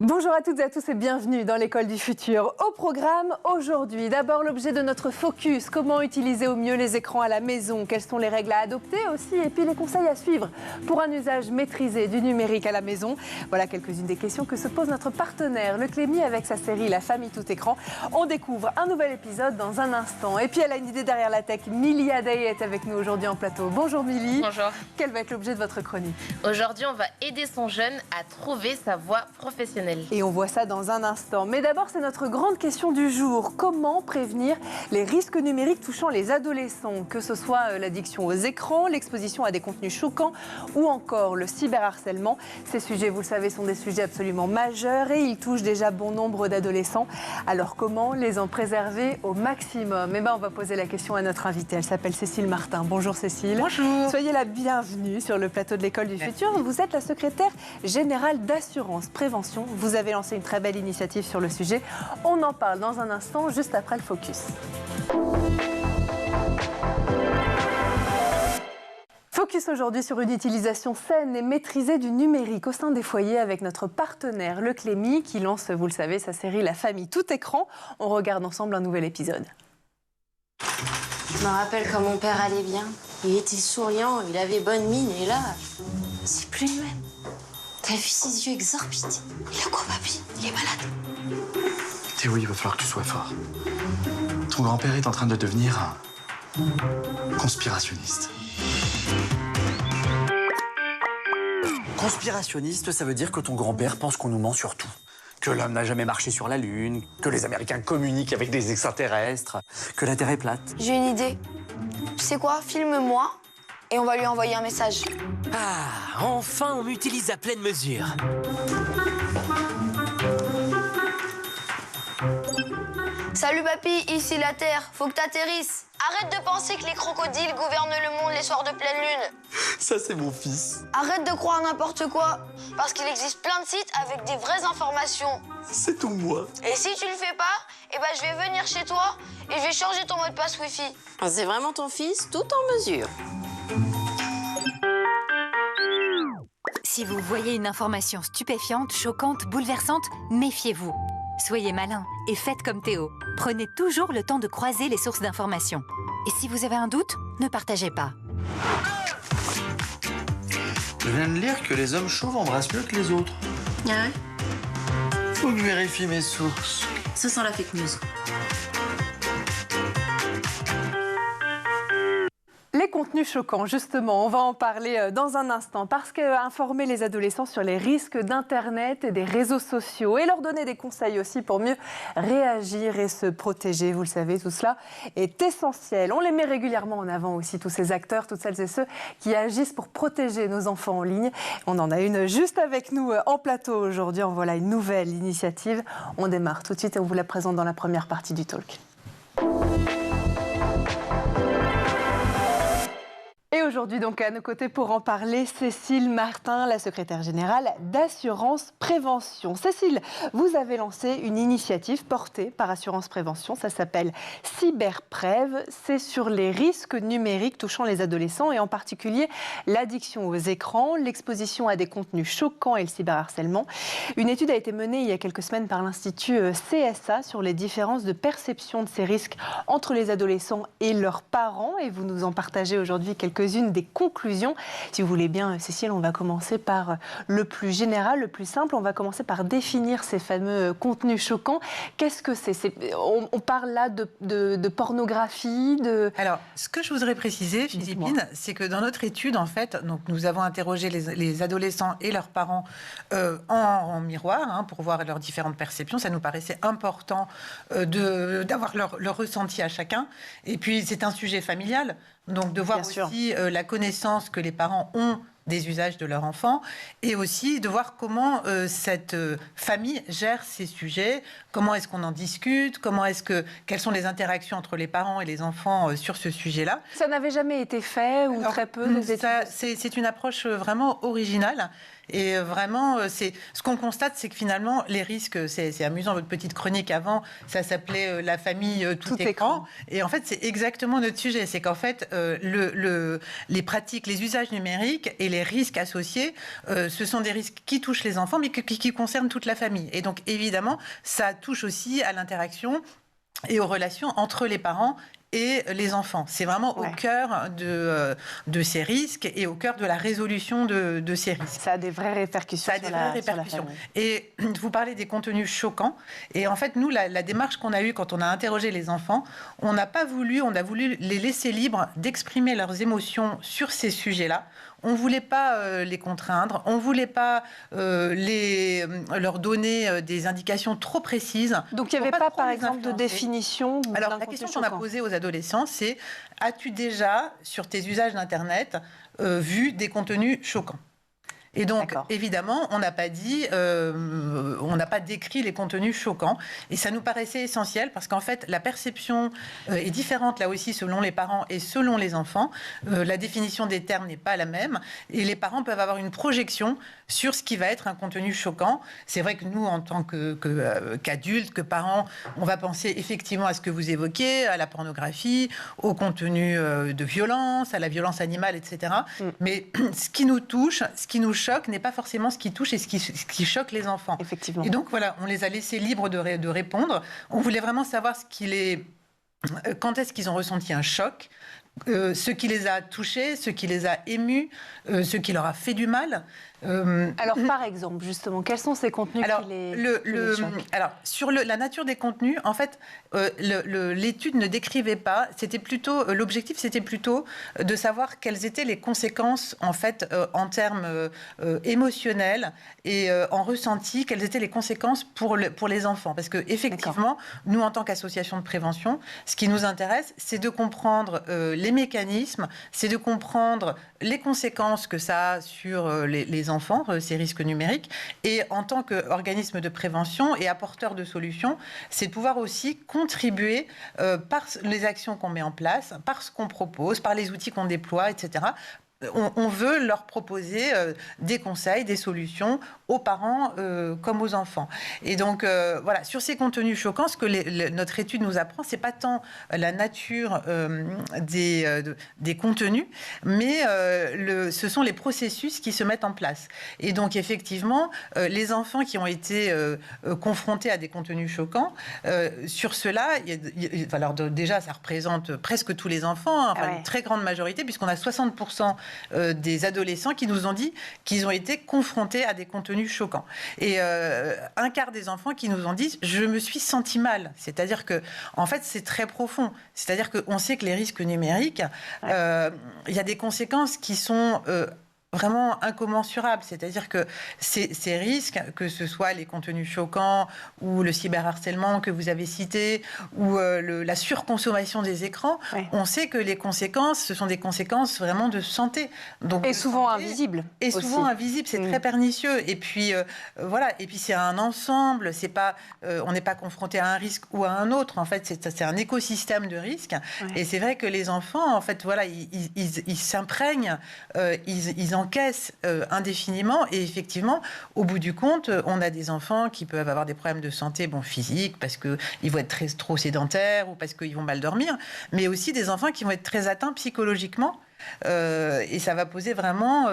Bonjour à toutes et à tous et bienvenue dans l'école du futur. Au programme aujourd'hui, d'abord l'objet de notre focus, comment utiliser au mieux les écrans à la maison, quelles sont les règles à adopter aussi et puis les conseils à suivre pour un usage maîtrisé du numérique à la maison. Voilà quelques-unes des questions que se pose notre partenaire, le Clémy, avec sa série La famille tout écran. On découvre un nouvel épisode dans un instant. Et puis elle a une idée derrière la tech, Milly Adey est avec nous aujourd'hui en plateau. Bonjour Milly. Bonjour. Quel va être l'objet de votre chronique? Aujourd'hui, on va aider son jeune à trouver sa voie professionnelle. Et on voit ça dans un instant. Mais d'abord, c'est notre grande question du jour. Comment prévenir les risques numériques touchant les adolescents? Que ce soit l'addiction aux écrans, l'exposition à des contenus choquants ou encore le cyberharcèlement. Ces sujets, vous le savez, sont des sujets absolument majeurs et ils touchent déjà bon nombre d'adolescents. Alors comment les en préserver au maximum? On va poser la question à notre invitée. Elle s'appelle Cécile Martin. Bonjour Cécile. Bonjour. Soyez la bienvenue sur le plateau de l'école du futur. Vous êtes la secrétaire générale d'assurance prévention. Vous avez lancé une très belle initiative sur le sujet. On en parle dans un instant, juste après le focus. Focus aujourd'hui sur une utilisation saine et maîtrisée du numérique au sein des foyers avec notre partenaire, le Clémy, qui lance, vous le savez, sa série La famille tout écran. On regarde ensemble un nouvel épisode. Je me rappelle quand mon père allait bien. Il était souriant, il avait bonne mine, et là, c'est plus le même. T'as vu ses yeux exorbités? Il a quoi, papy? Il est malade. Théo, il va falloir que tu sois fort. Ton grand-père est en train de devenir un conspirationniste. Conspirationniste, ça veut dire que ton grand-père pense qu'on nous ment sur tout. Que l'homme n'a jamais marché sur la Lune, que les Américains communiquent avec des extraterrestres, que la Terre est plate. J'ai une idée. Tu sais quoi? Filme-moi et on va lui envoyer un message. Ah, enfin on m'utilise à pleine mesure. Salut papy, ici la Terre, faut que t'atterrisses. Arrête de penser que les crocodiles gouvernent le monde les soirs de pleine lune. Ça, c'est mon fils. Arrête de croire n'importe quoi, parce qu'il existe plein de sites avec des vraies informations. C'est tout moi. Et si tu le fais pas, je vais venir chez toi et je vais changer ton mot de passe Wi-Fi. C'est vraiment ton fils, tout en mesure. Si vous voyez une information stupéfiante, choquante, bouleversante, méfiez-vous. Soyez malin et faites comme Théo. Prenez toujours le temps de croiser les sources d'informations. Et si vous avez un doute, ne partagez pas. Je viens de lire que les hommes chauves embrassent mieux que les autres. Ah ouais? Faut que je vérifie mes sources. Ce sont la fake news. Les contenus choquants, justement, on va en parler dans un instant parce qu'informer les adolescents sur les risques d'Internet et des réseaux sociaux et leur donner des conseils aussi pour mieux réagir et se protéger, vous le savez, tout cela est essentiel. On les met régulièrement en avant aussi, tous ces acteurs, toutes celles et ceux qui agissent pour protéger nos enfants en ligne. On en a une juste avec nous en plateau aujourd'hui. En voilà une nouvelle initiative. On démarre tout de suite et on vous la présente dans la première partie du talk. Et aujourd'hui, donc, à nos côtés pour en parler, Cécile Martin, la secrétaire générale d'Assurance Prévention. Cécile, vous avez lancé une initiative portée par Assurance Prévention. Ça s'appelle Cyberprév. C'est sur les risques numériques touchant les adolescents et en particulier l'addiction aux écrans, l'exposition à des contenus choquants et le cyberharcèlement. Une étude a été menée il y a quelques semaines par l'Institut CSA sur les différences de perception de ces risques entre les adolescents et leurs parents. Et vous nous en partagez aujourd'hui quelques-unes des conclusions. Si vous voulez bien, Cécile, on va commencer par le plus général, le plus simple. On va commencer par définir ces fameux contenus choquants. Qu'est-ce que c'est? On parle là de pornographie, de... Alors, ce que je voudrais préciser, Philippine, c'est que dans notre étude, en fait, donc, nous avons interrogé les adolescents et leurs parents en miroir pour voir leurs différentes perceptions. Ça nous paraissait important d'avoir leur ressenti à chacun. Et puis, c'est un sujet familial. Donc de voir aussi la connaissance que les parents ont des usages de leur enfant et aussi de voir comment cette famille gère ces sujets, comment est-ce qu'on en discute, quelles sont les interactions entre les parents et les enfants sur ce sujet-là. Ça n'avait jamais été fait ou très peu? C'est une approche vraiment originale Et vraiment, ce qu'on constate, c'est que finalement, les risques, c'est amusant, votre petite chronique avant, ça s'appelait La famille tout écran. Et en fait, c'est exactement notre sujet. C'est qu'en fait, les pratiques, les usages numériques et les risques associés, ce sont des risques qui touchent les enfants, mais qui concernent toute la famille. Et donc, évidemment, ça touche aussi à l'interaction et aux relations entre les parents et les enfants. C'est vraiment au cœur de ces risques et au cœur de la résolution de ces risques. Ça a des vraies répercussions. Ça a des vraies répercussions. Et vous parlez des contenus choquants. Et en fait, nous, la démarche qu'on a eue quand on a interrogé les enfants, on a voulu les laisser libres d'exprimer leurs émotions sur ces sujets-là. On ne voulait pas les contraindre, on ne voulait pas leur donner des indications trop précises. Donc il n'y avait pas, par exemple, de définition Alors, la question qu'on a posée aux adolescents, c'est « As-tu déjà, sur tes usages d'Internet, vu des contenus choquants ?» Et donc, évidemment, on n'a pas décrit les contenus choquants. Et ça nous paraissait essentiel parce qu'en fait, la perception est différente là aussi selon les parents et selon les enfants. La définition des termes n'est pas la même. Et les parents peuvent avoir une projection sur ce qui va être un contenu choquant. C'est vrai que nous, en tant qu'adultes, que parents, on va penser effectivement à ce que vous évoquez, à la pornographie, au contenu de violence, à la violence animale, etc. Mais ce qui nous touche, ce qui nous choque n'est pas forcément ce qui touche et ce qui choque les enfants. Effectivement. Et donc voilà, on les a laissés libres de répondre. On voulait vraiment savoir quand est-ce qu'ils ont ressenti un choc, ce qui les a touchés, ce qui les a émus, ce qui leur a fait du mal. Alors, par exemple, justement, quels sont ces contenus qui les choquent ? Alors, sur la nature des contenus, en fait, l'étude ne décrivait pas. L'objectif, c'était plutôt de savoir quelles étaient les conséquences, en fait, en termes émotionnels et en ressenti, quelles étaient les conséquences pour les enfants. Parce que, effectivement, nous, en tant qu'association de prévention, ce qui nous intéresse, c'est de comprendre les mécanismes, c'est de comprendre les conséquences que ça a sur les enfants, ces risques numériques. Et en tant qu'organisme de prévention et apporteur de solutions, c'est de pouvoir aussi contribuer par les actions qu'on met en place, par ce qu'on propose, par les outils qu'on déploie, etc. On veut leur proposer des conseils, des solutions aux parents comme aux enfants. Et donc, voilà, sur ces contenus choquants, ce que notre étude nous apprend, c'est pas tant la nature des contenus, mais ce sont les processus qui se mettent en place. Et donc, effectivement, les enfants qui ont été confrontés à des contenus choquants, sur cela, alors déjà, ça représente presque tous les enfants, une très grande majorité, puisqu'on a 60% des adolescents qui nous ont dit qu'ils ont été confrontés à des contenus choquants. Et un quart des enfants qui nous ont dit « je me suis senti mal ». C'est-à-dire que, en fait, c'est très profond. C'est-à-dire qu'on sait que les risques numériques, il y a des conséquences qui sont vraiment incommensurables. C'est-à-dire que ces risques, que ce soit les contenus choquants ou le cyberharcèlement que vous avez cité, ou la surconsommation des écrans, on sait que les conséquences, ce sont des conséquences vraiment de santé. Donc, et souvent invisibles. Et souvent invisibles, c'est très pernicieux. Et puis, voilà, et puis c'est un ensemble, c'est pas, on n'est pas confronté à un risque ou à un autre. En fait, c'est un écosystème de risques. Et c'est vrai que les enfants, en fait, voilà, ils s'imprègnent, ils encaissent indéfiniment. Et effectivement, au bout du compte, on a des enfants qui peuvent avoir des problèmes de santé physique parce qu'ils vont être trop sédentaires ou parce qu'ils vont mal dormir, mais aussi des enfants qui vont être très atteints psychologiquement. Et ça va poser vraiment...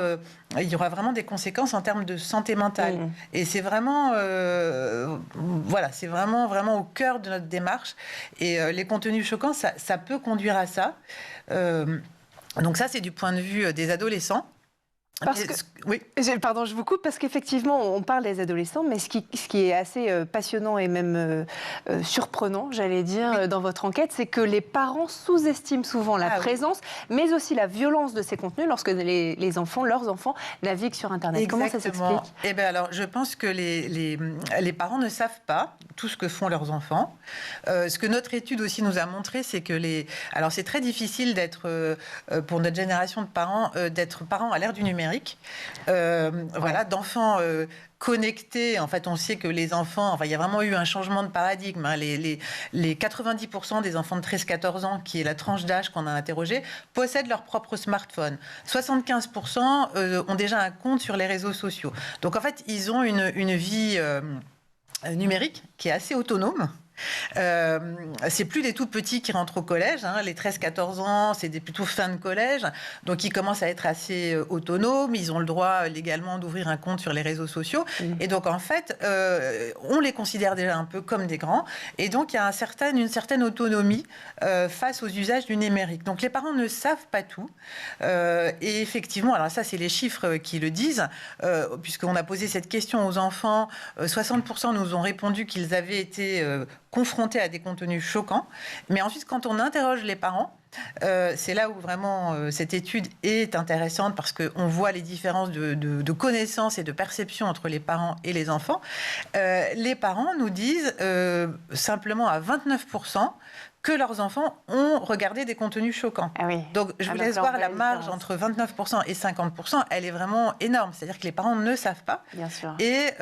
il y aura vraiment des conséquences en termes de santé mentale. Et c'est vraiment... voilà, c'est vraiment, vraiment au cœur de notre démarche. Et les contenus choquants, ça peut conduire à ça. Donc ça, c'est du point de vue des adolescents. Oui. Pardon, je vous coupe, parce qu'effectivement, on parle des adolescents, mais ce qui est assez passionnant et même surprenant, j'allais dire, dans votre enquête, c'est que les parents sous-estiment souvent la présence, mais aussi la violence de ces contenus lorsque leurs enfants naviguent sur Internet. Exactement. Comment ça s'explique ? Eh bien, alors, je pense que les parents ne savent pas tout ce que font leurs enfants. Ce que notre étude aussi nous a montré, c'est que alors, c'est très difficile d'être, pour notre génération de parents, d'être parents à l'ère du numérique. numérique, voilà, d'enfants connectés. En fait, on sait que les enfants, enfin, il y a vraiment eu un changement de paradigme. Hein. Les 90% des enfants de 13-14 ans, qui est la tranche d'âge qu'on a interrogée, possèdent leur propre smartphone. 75% ont déjà un compte sur les réseaux sociaux. Donc, en fait, ils ont une vie numérique qui est assez autonome. C'est plus des tout petits qui rentrent au collège, hein. Les 13-14 ans, c'est plutôt fin de collège, donc ils commencent à être assez autonomes, ils ont le droit légalement d'ouvrir un compte sur les réseaux sociaux, et donc en fait, on les considère déjà un peu comme des grands, et donc il y a une certaine autonomie face aux usages du numérique. Donc les parents ne savent pas tout, et effectivement, alors ça c'est les chiffres qui le disent, puisqu'on a posé cette question aux enfants, 60% nous ont répondu qu'ils avaient été confrontés à des contenus choquants. Mais ensuite, quand on interroge les parents, c'est là où vraiment cette étude est intéressante parce qu'on voit les différences de connaissances et de perception entre les parents et les enfants. Les parents nous disent simplement à 29% que leurs enfants ont regardé des contenus choquants. Ah oui. Donc, je vous laisse voir la marge entre 29% et 50%. Elle est vraiment énorme. C'est-à-dire que les parents ne savent pas. Bien sûr. Et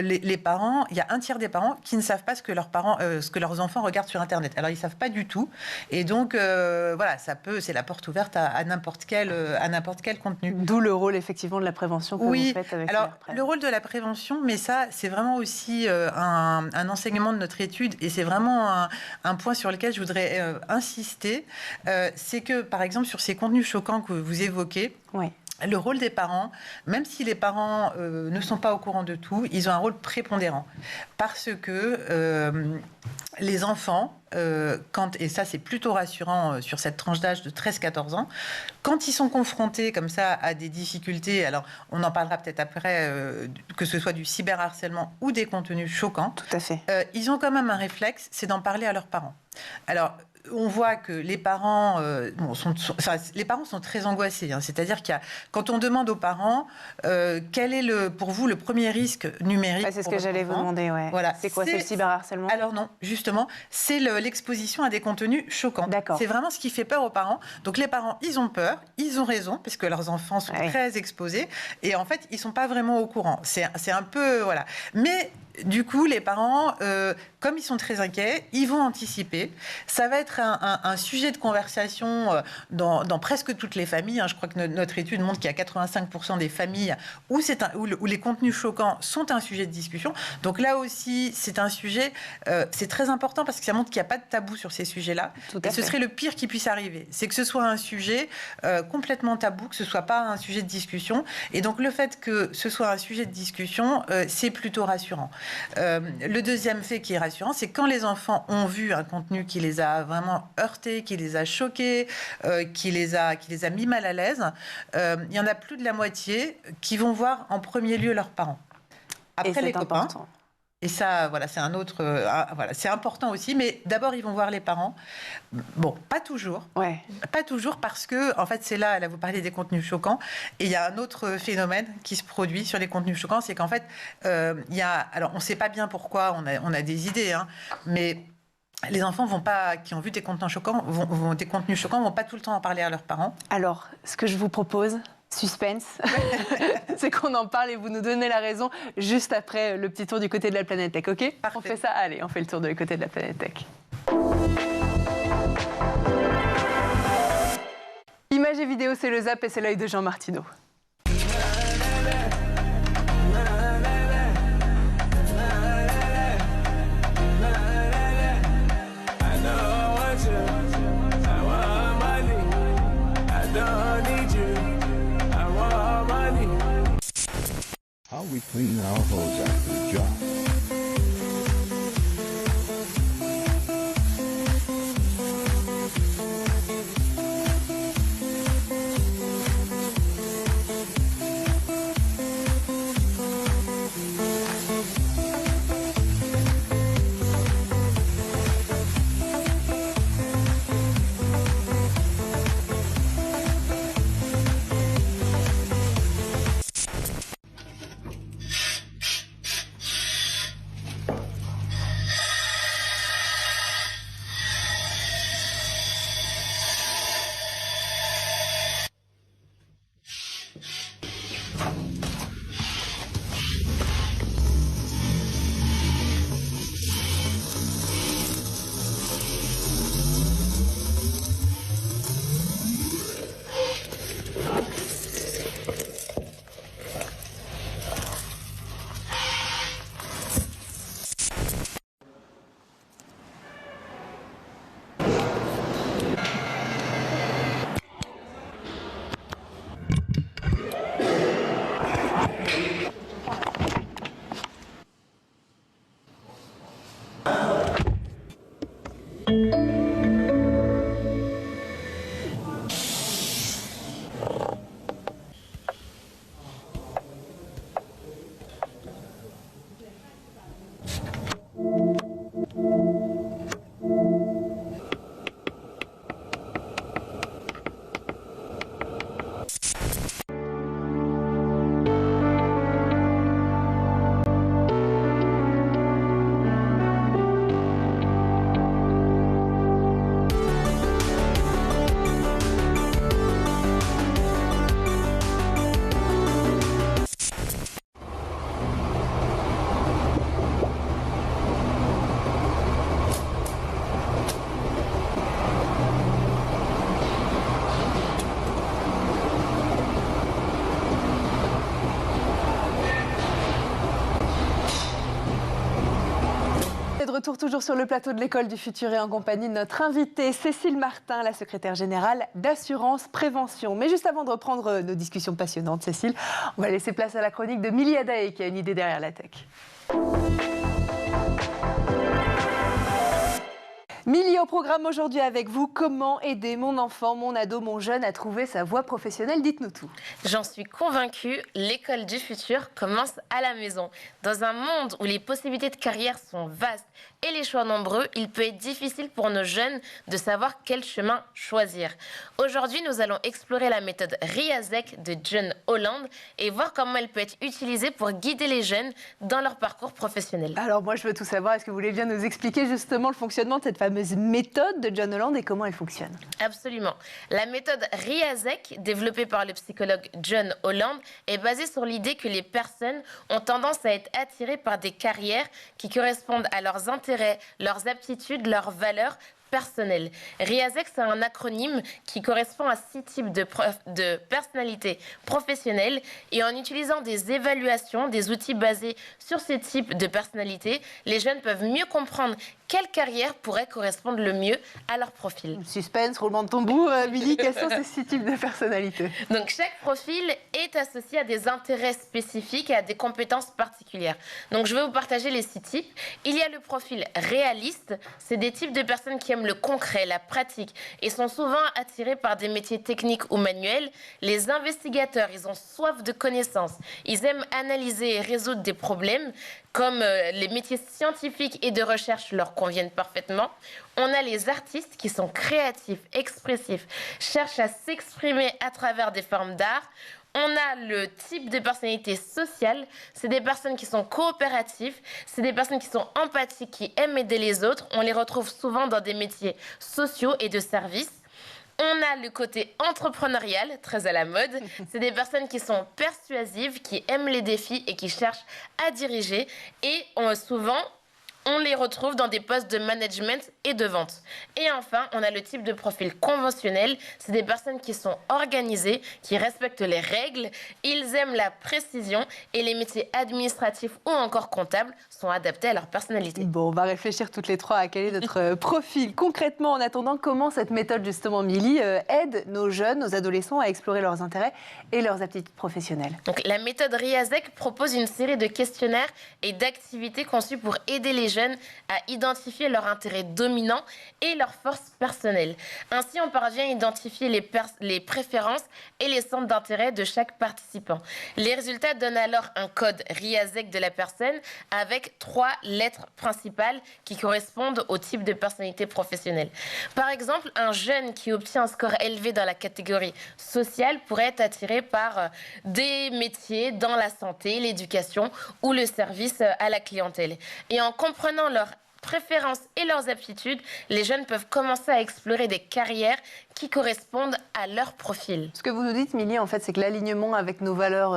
les parents, il y a un tiers des parents qui ne savent pas ce que leurs enfants regardent sur Internet. Alors, ils ne savent pas du tout. Et donc, voilà, c'est la porte ouverte à n'importe quel contenu. D'où le rôle, effectivement, de la prévention que vous faites avec le rôle de la prévention, mais ça, c'est vraiment aussi un enseignement de notre étude. Et c'est vraiment un point sur lequel je voudrais insister, c'est que, par exemple, sur ces contenus choquants que vous évoquez, le rôle des parents, même si les parents ne sont pas au courant de tout, ils ont un rôle prépondérant. Parce que les enfants, et ça c'est plutôt rassurant sur cette tranche d'âge de 13-14 ans, quand ils sont confrontés comme ça à des difficultés, alors on en parlera peut-être après, que ce soit du cyberharcèlement ou des contenus choquants, tout à fait. Ils ont quand même un réflexe, c'est d'en parler à leurs parents. Alors, on voit que les parents, les parents sont très angoissés. Hein. C'est-à-dire quand on demande aux parents quel est pour vous le premier risque numérique. C'est ce que j'allais vous demander. Ouais. Voilà. C'est quoi, c'est le cyberharcèlement? Alors non, justement, c'est l'exposition à des contenus choquants. D'accord. C'est vraiment ce qui fait peur aux parents. Donc les parents, ils ont peur, ils ont raison, parce que leurs enfants sont très exposés, et en fait, ils sont pas vraiment au courant. C'est un peu voilà. Mais du coup, les parents, comme ils sont très inquiets, ils vont anticiper. Ça va être un sujet de conversation dans presque toutes les familles. Hein. Je crois que notre étude montre qu'il y a 85% des familles où les contenus choquants sont un sujet de discussion. Donc là aussi, c'est un sujet, c'est très important parce que ça montre qu'il n'y a pas de tabou sur ces sujets-là. Et ce serait le pire qui puisse arriver. C'est que ce soit un sujet complètement tabou, que ce ne soit pas un sujet de discussion. Et donc le fait que ce soit un sujet de discussion, c'est plutôt rassurant. Le deuxième fait qui est rassurant, c'est quand les enfants ont vu un contenu qui les a vraiment heurtés, qui les a choqués, qui les a mis mal à l'aise, il y en a plus de la moitié qui vont voir en premier lieu leurs parents. Après les copains. Important. Et ça, voilà, c'est un autre. Voilà, c'est important aussi, mais d'abord ils vont voir les parents. Bon, pas toujours. Ouais. Pas toujours parce que, en fait, c'est là vous parlez des contenus choquants, et il y a un autre phénomène qui se produit sur les contenus choquants, c'est qu'en fait, alors on ne sait pas bien pourquoi, on a des idées, hein, mais les enfants qui ont vu des contenus choquants, vont pas tout le temps en parler à leurs parents. Alors, ce que je vous propose. Suspense, c'est qu'on en parle et vous nous donnez la raison juste après le petit tour du côté de la Planète Tech, ok? Parfait. On fait ça? Allez, on fait le tour du côté de la Planète Tech. Images et vidéos, c'est le Zap et c'est l'œil de Jean Martineau. How we clean our hose after the job. retour toujours sur le plateau de l'école du futur et en compagnie de notre invitée Cécile Martin, la secrétaire générale d'Assurance Prévention. Mais juste avant de reprendre nos discussions passionnantes, Cécile, on va laisser place à la chronique de Milly Adaé qui a une idée derrière la tech. Milly, au programme aujourd'hui avec vous, comment aider mon enfant, mon ado, mon jeune à trouver sa voie professionnelle? Dites-nous tout. J'en suis convaincue, l'école du futur commence à la maison. Dans un monde où les possibilités de carrière sont vastes et les choix nombreux, il peut être difficile pour nos jeunes de savoir quel chemin choisir. Aujourd'hui, nous allons explorer la méthode RIASEC de John Holland et voir comment elle peut être utilisée pour guider les jeunes dans leur parcours professionnel. Alors moi, je veux tout savoir. Est-ce que vous voulez bien nous expliquer justement le fonctionnement de cette fameuse méthode de John Holland et comment elle fonctionne? Absolument. La méthode RIASEC, développée par le psychologue John Holland, est basée sur l'idée que les personnes ont tendance à être attirées par des carrières qui correspondent à leurs intérêts, leurs aptitudes, leurs valeurs personnelles. RIASEC, c'est un acronyme qui correspond à 6 types de personnalités professionnelles et en utilisant des évaluations, des outils basés sur ces types de personnalités, les jeunes peuvent mieux comprendre quelle carrière pourrait correspondre le mieux à leur profil. Suspense, roulement de tambour, Milly, quels sont ces 6 types de personnalités? Donc chaque profil est associé à des intérêts spécifiques et à des compétences particulières. Donc je vais vous partager les 6 types. Il y a le profil réaliste, c'est des types de personnes qui aiment le concret, la pratique et sont souvent attirés par des métiers techniques ou manuels. Les investigateurs, ils ont soif de connaissances, ils aiment analyser et résoudre des problèmes. Comme les métiers scientifiques et de recherche leur conviennent parfaitement, on a les artistes qui sont créatifs, expressifs, cherchent à s'exprimer à travers des formes d'art. On a le type de personnalité sociale, c'est des personnes qui sont coopératives, c'est des personnes qui sont empathiques, qui aiment aider les autres. On les retrouve souvent dans des métiers sociaux et de services. On a le côté entrepreneurial, très à la mode. C'est des personnes qui sont persuasives, qui aiment les défis et qui cherchent à diriger. Et souvent, on les retrouve dans des postes de management et de vente. Et enfin, on a le type de profil conventionnel. C'est des personnes qui sont organisées, qui respectent les règles. Ils aiment la précision et les métiers administratifs ou encore comptables sont adaptés à leur personnalité. Bon, on va réfléchir toutes les 3 à quel est notre profil. Concrètement, en attendant, comment cette méthode, justement, Milly, aide nos jeunes, nos adolescents à explorer leurs intérêts et leurs aptitudes professionnelles? Donc, la méthode RIASEC propose une série de questionnaires et d'activités conçues pour aider les jeunes à identifier leurs intérêts dominants et leurs forces personnelles. Ainsi, on parvient à identifier les préférences et les centres d'intérêt de chaque participant. Les résultats donnent alors un code RIASEC de la personne avec 3 lettres principales qui correspondent au type de personnalité professionnelle. Par exemple, un jeune qui obtient un score élevé dans la catégorie sociale pourrait être attiré par des métiers dans la santé, l'éducation ou le service à la clientèle. Et en comprenant leurs préférences et leurs aptitudes, les jeunes peuvent commencer à explorer des carrières qui correspondent à leur profil. Ce que vous nous dites, Milly, en fait, c'est que l'alignement avec nos valeurs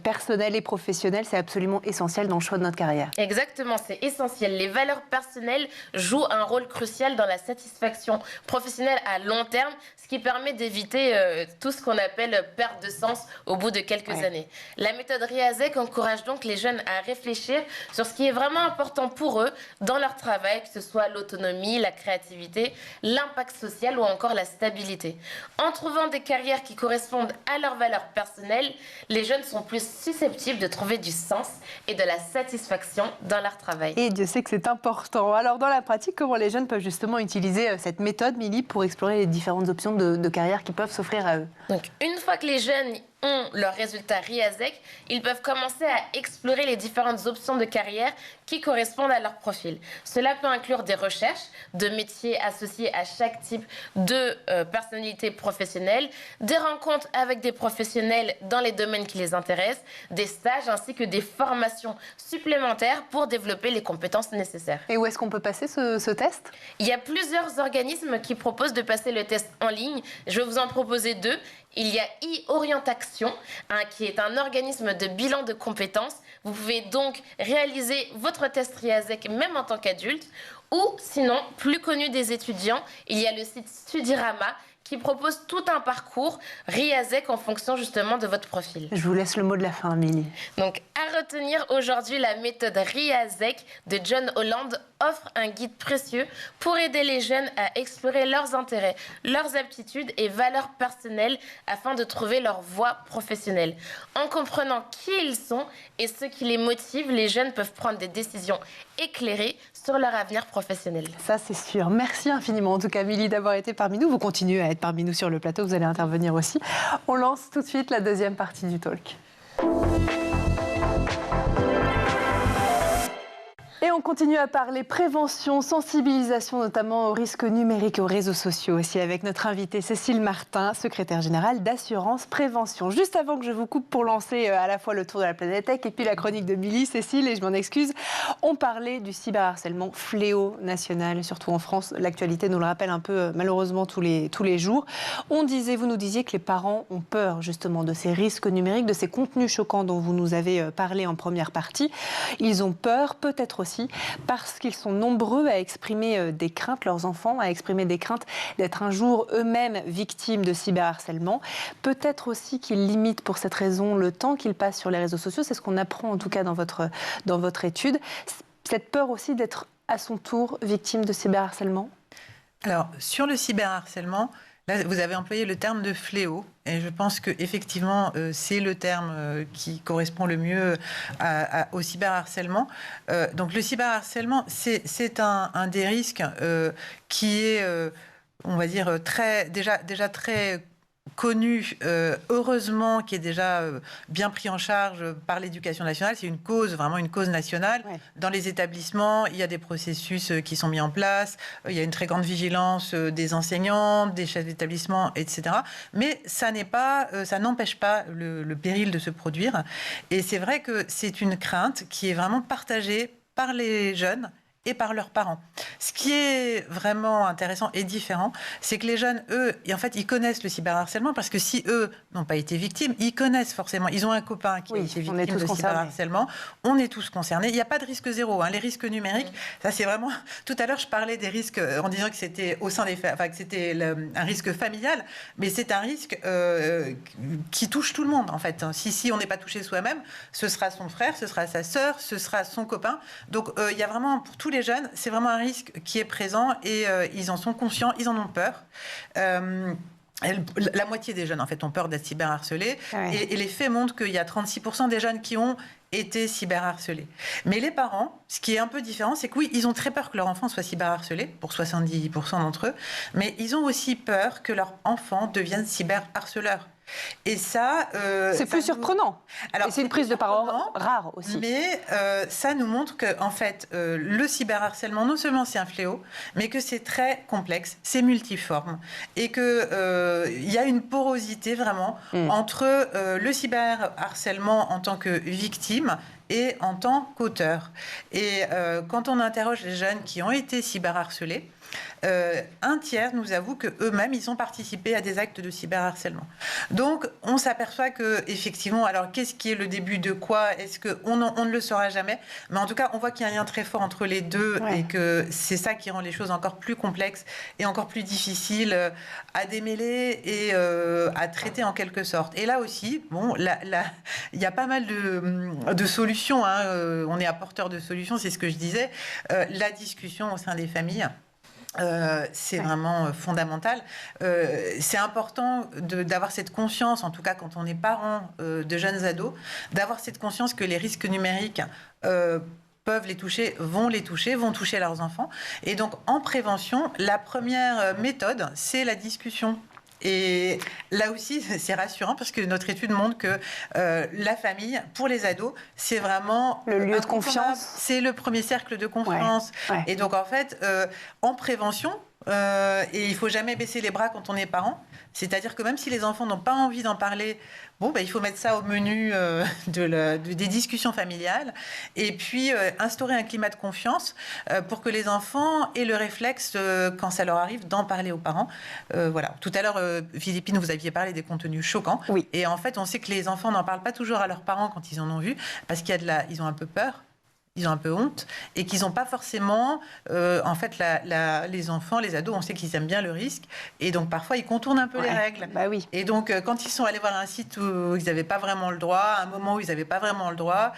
personnelles et professionnelles, c'est absolument essentiel dans le choix de notre carrière. Exactement, c'est essentiel. Les valeurs personnelles jouent un rôle crucial dans la satisfaction professionnelle à long terme, ce qui permet d'éviter tout ce qu'on appelle perte de sens au bout de quelques années. La méthode RIASEC encourage donc les jeunes à réfléchir sur ce qui est vraiment important pour eux dans leur travail, que ce soit l'autonomie, la créativité, l'impact social ou encore la stabilité. En trouvant des carrières qui correspondent à leurs valeurs personnelles, les jeunes sont plus susceptibles de trouver du sens et de la satisfaction dans leur travail. Et Dieu sait que c'est important. Alors dans la pratique, comment les jeunes peuvent justement utiliser cette méthode, Milly, pour explorer les différentes options de carrière qui peuvent s'offrir à eux? Donc, une fois que les jeunes ont leurs résultats RIASEC, ils peuvent commencer à explorer les différentes options de carrière qui correspondent à leur profil. Cela peut inclure des recherches de métiers associés à chaque type de personnalité professionnelle, des rencontres avec des professionnels dans les domaines qui les intéressent, des stages ainsi que des formations supplémentaires pour développer les compétences nécessaires. Et où est-ce qu'on peut passer ce test? Il y a plusieurs organismes qui proposent de passer le test en ligne. Je vais vous en proposer 2. Il y a e-Orientation, qui est un organisme de bilan de compétences. Vous pouvez donc réaliser votre test RIASEC même en tant qu'adulte. Ou sinon, plus connu des étudiants, il y a le site Studirama qui propose tout un parcours RIASEC en fonction justement de votre profil. Je vous laisse le mot de la fin, Milly. Donc, à retenir aujourd'hui la méthode RIASEC de John Holland offre un guide précieux pour aider les jeunes à explorer leurs intérêts, leurs aptitudes et valeurs personnelles afin de trouver leur voie professionnelle. En comprenant qui ils sont et ce qui les motive, les jeunes peuvent prendre des décisions éclairées sur leur avenir professionnel. Ça, c'est sûr. Merci infiniment, en tout cas, Milly, d'avoir été parmi nous. Vous continuez à être parmi nous sur le plateau, vous allez intervenir aussi. On lance tout de suite la deuxième partie du talk. Et on continue à parler prévention, sensibilisation notamment aux risques numériques et aux réseaux sociaux aussi avec notre invitée Cécile Martin, secrétaire générale d'Assurance Prévention. Juste avant que je vous coupe pour lancer à la fois le tour de la planète tech et puis la chronique de Milly, Cécile, et je m'en excuse, on parlait du cyberharcèlement, fléau national, surtout en France. L'actualité nous le rappelle un peu malheureusement tous les jours. Vous nous disiez que les parents ont peur justement de ces risques numériques, de ces contenus choquants dont vous nous avez parlé en première partie. Ils ont peur, peut-être aussi parce qu'ils sont nombreux à exprimer des craintes, leurs enfants, à exprimer des craintes d'être un jour eux-mêmes victimes de cyberharcèlement. Peut-être aussi qu'ils limitent pour cette raison le temps qu'ils passent sur les réseaux sociaux. C'est ce qu'on apprend en tout cas dans votre étude. Cette peur aussi d'être à son tour victime de cyberharcèlement. Alors, sur le cyberharcèlement, là, vous avez employé le terme de fléau. Et je pense qu'effectivement, c'est le terme qui correspond le mieux au cyberharcèlement. Donc le cyberharcèlement, c'est un des risques qui est, on va dire, déjà très connu, heureusement, qui est déjà bien pris en charge par l'éducation nationale. C'est vraiment une cause nationale. Ouais. Dans les établissements, il y a des processus qui sont mis en place, il y a une très grande vigilance des enseignants, des chefs d'établissement, etc. Mais ça n'empêche pas le péril de se produire. Et c'est vrai que c'est une crainte qui est vraiment partagée par les jeunes et par leurs parents. Ce qui est vraiment intéressant et différent, c'est que les jeunes, eux, en fait, ils connaissent le cyberharcèlement parce que si eux n'ont pas été victimes, ils connaissent forcément. Ils ont un copain qui a été victime de cyberharcèlement. On est tous concernés. Il n'y a pas de risque zéro. Les risques numériques, ça c'est vraiment... Tout à l'heure, je parlais des risques en disant que c'était au sein des... Enfin, que c'était un risque familial, mais c'est un risque qui touche tout le monde, en fait. Si on n'est pas touché soi-même, ce sera son frère, ce sera sa sœur, ce sera son copain. Donc, il y a vraiment, pour tous les jeunes, c'est vraiment un risque qui est présent et ils en sont conscients, ils en ont peur. La moitié des jeunes, en fait, ont peur d'être cyberharcelés. Ouais. Et les faits montrent qu'il y a 36% des jeunes qui ont été cyberharcelés. Mais les parents, ce qui est un peu différent, c'est que oui, ils ont très peur que leur enfant soit cyberharcelé, pour 70% d'entre eux, mais ils ont aussi peur que leur enfant devienne cyberharceleur. Et ça... c'est plus surprenant. Alors, et c'est une prise de parole rare aussi. Mais ça nous montre que, en fait, le cyberharcèlement, non seulement c'est un fléau, mais que c'est très complexe, c'est multiforme. Et qu'il y a une porosité vraiment entre le cyberharcèlement en tant que victime et en tant qu'auteur. Et quand on interroge les jeunes qui ont été cyberharcelés, un tiers nous avoue qu'eux-mêmes, ils ont participé à des actes de cyberharcèlement. Donc, on s'aperçoit qu'effectivement, alors qu'est-ce qui est le début de quoi? Est-ce qu'on ne le saura jamais? Mais en tout cas, on voit qu'il y a un lien très fort entre les deux et que c'est ça qui rend les choses encore plus complexes et encore plus difficiles à démêler et à traiter en quelque sorte. Et là aussi, bon, il y a pas mal de solutions. On est apporteur de solutions, c'est ce que je disais. La discussion au sein des familles. C'est vraiment fondamental. C'est important d'avoir cette conscience, en tout cas quand on est parent de jeunes ados, d'avoir cette conscience que les risques numériques peuvent les toucher, vont toucher leurs enfants. Et donc en prévention, la première méthode, c'est la discussion. Et là aussi, c'est rassurant parce que notre étude montre que la famille, pour les ados, c'est vraiment le lieu de confiance. C'est le premier cercle de confiance. Ouais. Et donc, en fait, en prévention, et il ne faut jamais baisser les bras quand on est parent. C'est-à-dire que même si les enfants n'ont pas envie d'en parler, il faut mettre ça au menu des discussions familiales et puis instaurer un climat de confiance pour que les enfants aient le réflexe, quand ça leur arrive, d'en parler aux parents. Voilà. Tout à l'heure, Philippine, vous aviez parlé des contenus choquants. Oui. Et en fait, on sait que les enfants n'en parlent pas toujours à leurs parents quand ils en ont vu parce qu'ils ont un peu peur. ils ont un peu honte et qu'ils n'ont pas forcément, en fait, les enfants, les ados, on sait qu'ils aiment bien le risque et donc parfois ils contournent un peu les règles. Bah oui. Et donc quand ils sont allés voir un site où ils n'avaient pas vraiment le droit, à un moment où ils n'avaient pas vraiment le droit,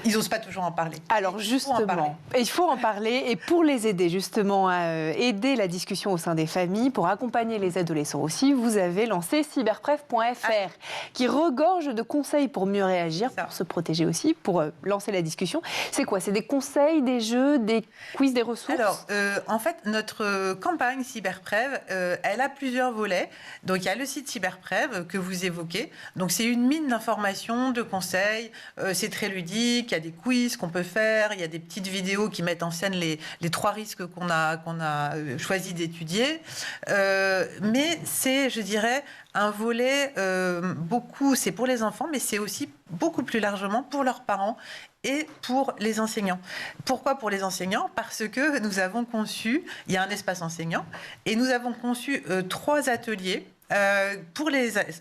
ils n'osent pas toujours en parler. Alors justement, il faut en parler et pour les aider justement à aider la discussion au sein des familles, pour accompagner les adolescents aussi, vous avez lancé cyberpref.fr qui regorge de conseils pour mieux réagir, pour se protéger aussi, pour lancer la discussion. C'est quoi? C'est des conseils, des jeux, des quiz, des ressources? Alors, en fait, notre campagne Cyberprev, elle a plusieurs volets. Donc, il y a le site Cyberprev que vous évoquez. Donc, c'est une mine d'informations, de conseils. C'est très ludique. Il y a des quiz qu'on peut faire. Il y a des petites vidéos qui mettent en scène les 3 risques qu'on a choisi d'étudier. Mais c'est, je dirais, un volet c'est pour les enfants, mais c'est aussi beaucoup plus largement pour leurs parents et pour les enseignants. Pourquoi pour les enseignants? Parce que nous avons conçu, il y a un espace enseignant, et nous avons conçu 3 ateliers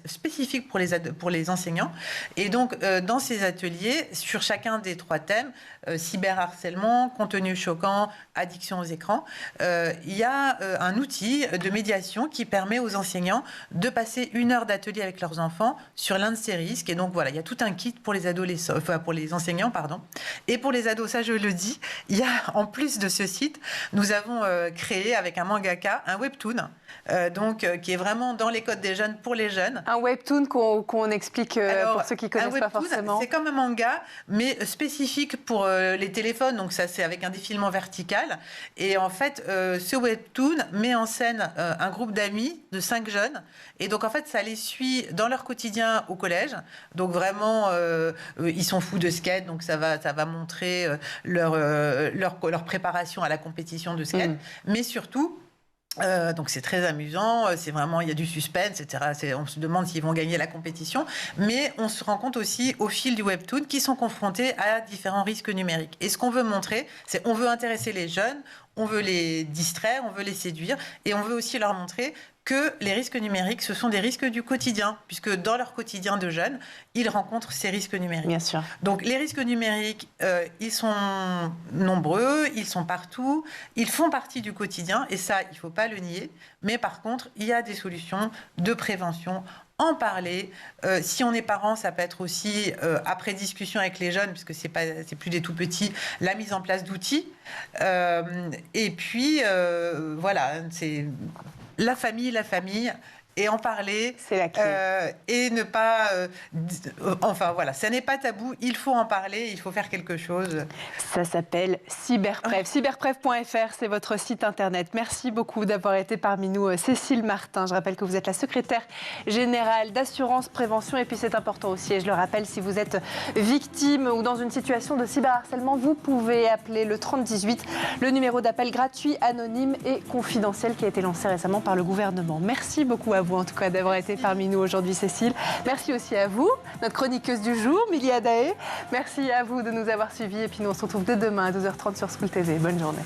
spécifiques pour les enseignants. Et donc, dans ces ateliers, sur chacun des 3 thèmes, cyberharcèlement, contenu choquant, addiction aux écrans, il y a un outil de médiation qui permet aux enseignants de passer 1 heure d'atelier avec leurs enfants sur l'un de ces risques. Et donc, voilà, il y a tout un kit pour les adolescents, pour les enseignants, pardon. Et pour les ados, ça je le dis, il y a, en plus de ce site, nous avons créé avec un mangaka un webtoon, qui est vraiment dans les codes des jeunes pour les jeunes. Un webtoon qu'on explique pour ceux qui ne connaissent pas forcément. C'est comme un manga, mais spécifique pour les téléphones. Donc ça, c'est avec un défilement vertical. Et en fait, ce webtoon met en scène un groupe d'amis de 5 jeunes. Et donc, en fait, ça les suit dans leur quotidien au collège. Donc vraiment, ils sont fous de skate. Donc ça va montrer leur préparation à la compétition de skate. Mais surtout, donc c'est très amusant, c'est vraiment, il y a du suspense, etc. On se demande s'ils vont gagner la compétition, mais on se rend compte aussi au fil du webtoon qu'ils sont confrontés à différents risques numériques. Et ce qu'on veut montrer, c'est on veut intéresser les jeunes, on veut les distraire, on veut les séduire, et on veut aussi leur montrer que les risques numériques, ce sont des risques du quotidien, puisque dans leur quotidien de jeunes, ils rencontrent ces risques numériques. Bien sûr. Donc les risques numériques, ils sont nombreux, ils sont partout, ils font partie du quotidien, et ça, il ne faut pas le nier. Mais par contre, il y a des solutions de prévention. En parler. Si on est parent, ça peut être aussi, après discussion avec les jeunes, puisque c'est plus des tout petits, la mise en place d'outils. Et puis, voilà, c'est la famille, et en parler. C'est la clé. Et ne pas... enfin, voilà, ça n'est pas tabou, il faut en parler, il faut faire quelque chose. Ça s'appelle Cyberprev. Cyberprev.fr, c'est votre site internet. Merci beaucoup d'avoir été parmi nous, Cécile Martin. Je rappelle que vous êtes la secrétaire générale d'Assurance Prévention. Et puis c'est important aussi, et je le rappelle, si vous êtes victime ou dans une situation de cyberharcèlement, vous pouvez appeler le 3018, le numéro d'appel gratuit, anonyme et confidentiel qui a été lancé récemment par le gouvernement. Merci beaucoup à vous en tout cas d'avoir été parmi nous aujourd'hui, Cécile. Merci aussi à vous, notre chroniqueuse du jour, Milly Adaé. Merci à vous de nous avoir suivis et puis nous on se retrouve dès demain à 12h30 sur School TV. Bonne journée.